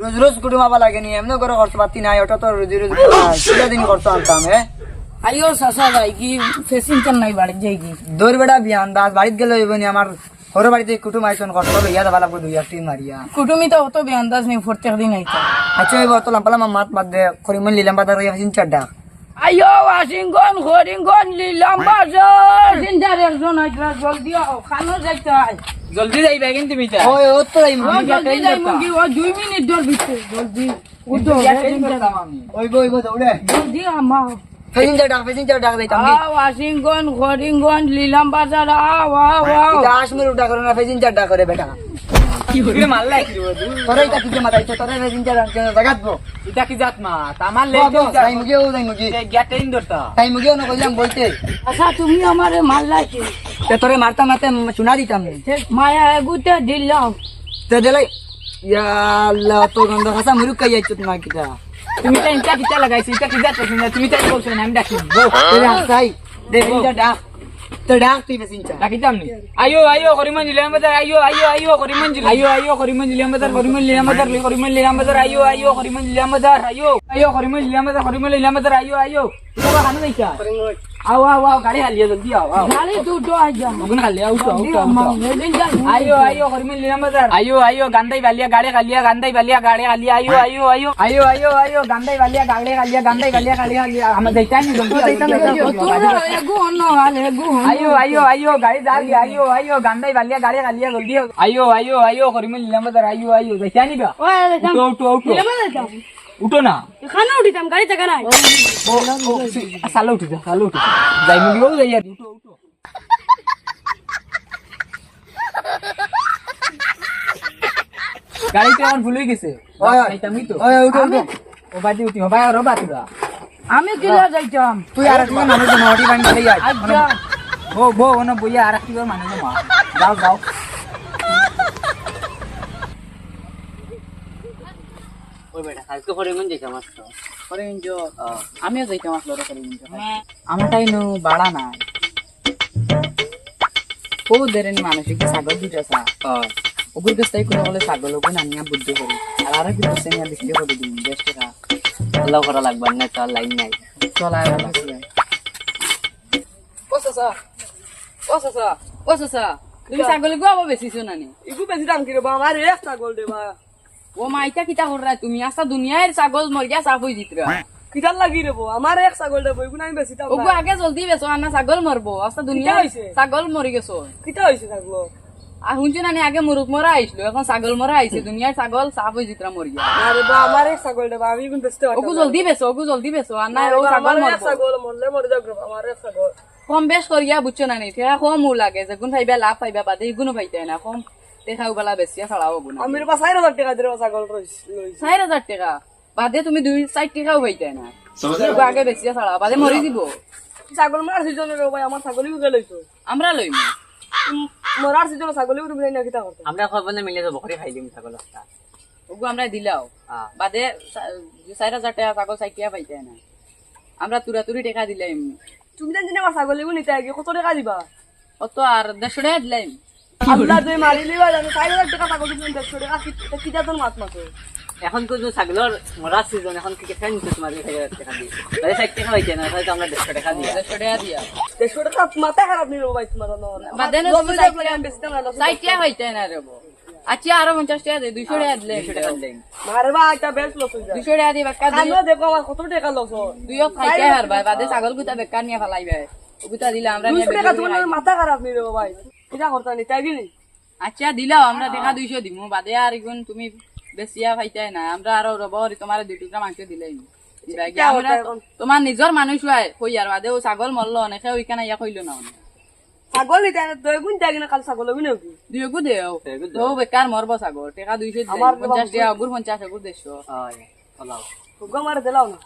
রোজ রোজ কুটুম আবা লাগেনি এমনি করে খরচ পাতি নাই ওটা তো রোজ রোজ সেটা দিন খরচ আনতাম আইও চাচা যাই কি ফেসিং কেন নাই বাড়ি যাই কি দৌড় বেড়া বিয়ান দাস বাড়িতে গেলে হইবনি আমার ঘর বাড়িতে কুটুম আইসন খরচ লইয়া যাবা লাগবো 2-1 মারিয়া কুটুমি তো অত বেআন্দাজ নেই প্রত্যেক দিন আইতা আচ্ছা এই বতলাম পালাম মাত মাত দে করিমন লিলাম বাজার হইয়া চিন্তা ডাক আইও ওয়াশিংটন হরিঙ্গন লিলাম বাজার চিন্তার একজন আইতা জলদি আও খানো যাইতা জলদি যাইবা কিন্তু তুমি তা ওই ও তো এই জলদি যাই মুগি ও 2 মিনিট দর ভিতরে জলদি উঠো ওই বই দৌড়ে জলদি আমা ফেজিন ডাক দেইতাম ওয়াশিংটন হরিঙ্গন লিলাম বাজার আও আও আও দাস মেরু ডাক করে না ফেজিন ডাক করে বেটা কি হইবে মারলাই কি হইবে তোরে এটা কি মাথায় তোরে ফেজিন ডাক জাগাতবো এটা কি জাত মা তামার লে যাই মুগি গেটে ইন্দরতা তাই মুগিও না কইলাম বলতে আচ্ছা তুমি আমারে মারলাই কি তে তোরে মারতাম না তে শোনা দিতাম মায়া গুতে দিলাম তে দেলাই ইয়া আল্লাহ তো গন্ধ খাসা মুরুক কাই আইছত না কিটা তুমি তো ইনটা কিটা লাগাইছি এটা কি জাত তুমি তাই বলছো না আমি ডাকি তোরে হাসাই দে ফেজিন ডাক তো ডাক তুই ফেজিন ডাকিতাম নি আয়ো করিমন জিলাম বাজার আয়ো করিমন জিলাম করিমন জিলাম বাজার করিমন জিলাম বাজার আয়ো করিমন জিলাম বাজার আয়ো করিমন জিলাম বাজার আয়ো তোরা হানো দেইছা আও গাড়ি হালিয়া জলদি আও গালি দুটো আইজা মগন হালিয়া উঠো আয়ো করিমন জিলাম বাজার আয়ো গান্দাই বালিয়া গাড়ি হালিয়া গান্দাই বালিয়া গাড়ি হালিয়া আয়ো গান্দাই বালিয়া গাড়ি হালিয়া গান্দাই বালিয়া গাড়ি হালিয়া আমরা দেইতা নি জলদি তোরা এগু অন্য হালে এগু আয়ো গাড়ি দাঁড়ি আয়ো গান্দাই বালিয়া গাড়ি হালিয়া জলদি আয়ো করিমন জিলাম বাজার আয়ো দেইতা নি গা উঠো উঠো না খানা উঠিতাম গাড়ি টাকা নাই সালো উঠে যাই মুগিও যাই আর উঠো গাড়িতে আমার ভুল হয়ে গেছে আমি তো ও বাদি উঠি ভাই আর বাতিরা আমি কিলা যাইতাম তুই আর একটা মানুষ নড়ি বানি চলে যাই আচ্ছা বো ওনা বইয়া আর একটা মানুষ মা যাও ওই বেটা আজকে হরিমন যাইতাম আসতো করিমঞ্জ আমিও যাইতাম আসলো করিমঞ্জ আমার তাই নো বাড়া নাই ও দেরেনি মানসিক ছাগল দুইটা সা ওগুর কাছ থেকে বলে ছাগল ওগুলো আনিয়া বুদ্ধি করি আর কি বসে নিয়ে বিক্রি করে দিন 10 টাকা আল্লাহ করা লাগবে না তো লাইন নাই চলায় ও সাসা তুমি ছাগল গো আবার বেশিছো নানি ইগু বেশি দাম কি রে বা আমার এক ছাগল দে বা ও মাইটা কিটা কর রা তুমি আসা দুনিয়ার ছাগল মর গিয়া সাফ হই জিতরা কিটার লাগি রে বো আমার এক ছাগল দে বই গুনা আমি বেশি দাম ওগো আগে জলদি বেসো আনা ছাগল মরবো আসা দুনিয়া ছাগল মরি গেছো কিটা হইছে ছাগল আর শুনছি নানি আগে মুরুক মরা আইছিল এখন ছাগল মরা আইছে দুনিয়ার ছাগল সাফ হই জিতরা মর গিয়া আরে বা আমার এক ছাগল দে বা আমি গুন বেশি ওগো জলদি বেসো আনা ও ছাগল এক মরবো ছাগল মরলে মরে যাক রে আমার এক ছাগল কম বেশ করিয়া বুঝছো নানি ঠেকা কম ও লাগে যে গুণ ফাইবা লাভ ফাইবা বাদে গুণ ফাইতে না কম দেখাও বেলা বেশিয়া ছাড়াও গুণ আমি বা 4000 টাকা দিরে ছাগল লইছি 4000 টাকা বাদে তুমি 2-4 টাকাও পাইতে না আগে বেশিয়া ছাড়াও বাদে মরি দিব ছাগল মার সিজন রে ভাই আমার ছাগলই উগে লইছো আমরা লইম মরার সিজন ছাগলই উঠে না কিটা করতে আমরা খবর মিলে যাব করে খাই দিম ছাগল একটা ওগো আমরা দিলাও বাদে 4000 টাকা ছাগল সাইকিয়া পাইতে না আমরা তুরাতুরি টাকা দিলাম তুমি জানি আমার ছাগলই নিতে আগে কত টাকা দিবা অত আর 150 টাকা দিলাম আল্লাহ তুই মারিলি ভাই আমি 4000 টাকা ছাগল দিলাম 150 টাকা কিটা তোর মাছ মাছ এখন তো ছাগলের মরার সিজন এখন কি কেন নিতে তোমার 1000 টাকা দিই তাহলে 60 টাকা হইছে না তাহলে আমরা 150 টাকা দিই 150 টাকা দিয়া 150 টাকা মাথা খারাপ নিলো ভাই তোমার বাদে না তুমি আমি বেশি টাকা লস সাইকিয়া হইতে না রে আচ্ছা আরো 50 টাকা দে 200 টাকা দিলে 200 টাকা দিই মারে ভাই একটা বেশ লস হই যায় 200 টাকা দি বাক্কা দি আনো দেখো আমার কত টাকা লস দুইও খাইতে হার ভাই বাদে ছাগল গুতা বেকার নিয়া ফলাইবে গুতা দিলে আমরা 200 টাকা তোমার মাথা খারাপ নিলো ভাই কিটা করতে নি তাই গিনি আচ্ছা দিলাও আমরা টাকা 200 দিমু বাদে আর ইগুন তুমি বেশিয়া খাইতে না আমরা আরো রবরি তোমার 2 টুকরা মাংস দিলেই তোমার নিজর মানুষ হয় কই আর বাদে ও ছাগল মরলো অনেকে ওইখানে ইয়া কইলো না ছাগল নিতে দুই গুণ যাই না কাল ছাগল হবি নাকি দুইগু দেও তো বেকার মরবো ছাগল টাকা 200 আমার 50 টাকা অগুর 50 অগুর 150 হয় আল্লাহ গো মার দিলাও না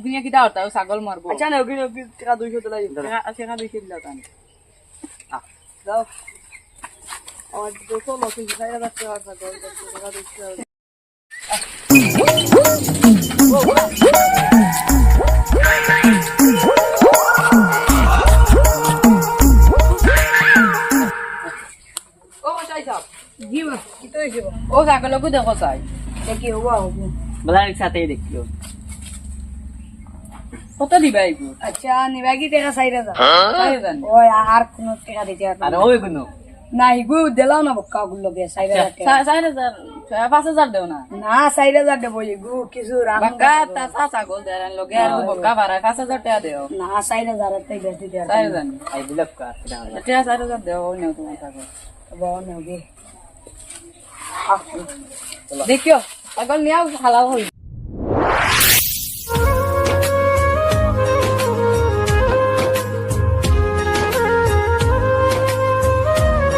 দুনিয়া কিটা হতা ও ছাগল মরবো আচ্ছা না ওগি টাকা 200 দিলাই টাকা 200 দিলাও তানি দাও আমার দেখো লস হই 4000 টাকা ছাগল টাকা 200 ও ছাগলকু দেখো চাই দেখি হবো হবো বলা রিক্সাতেই দেখলো কত দিবা এগুলো আচ্ছা নিবা কি টাকা 4000 তাই জানি ওই আর কোন টাকা দিতে আর পারবো ওই কোনো না ইগু দিলাও না বক্কা গুলো গে 4000 টাকা 4,000 5,000 দেও না না 4000 দেবো ইগু কিছু রাখো বাক্কা তা ছাগল দেন লগে আর বক্কা ভাড়া 5,000 টাকা দেও না 4000 টাকা বেশি দিতে তাই পারবো জানি আই বিলপ কা সেটা এটা 4,000 দেও নেও তোমার ছাগল বাবা নেবে দেখিও ছাগল নিয়াও হালাল হই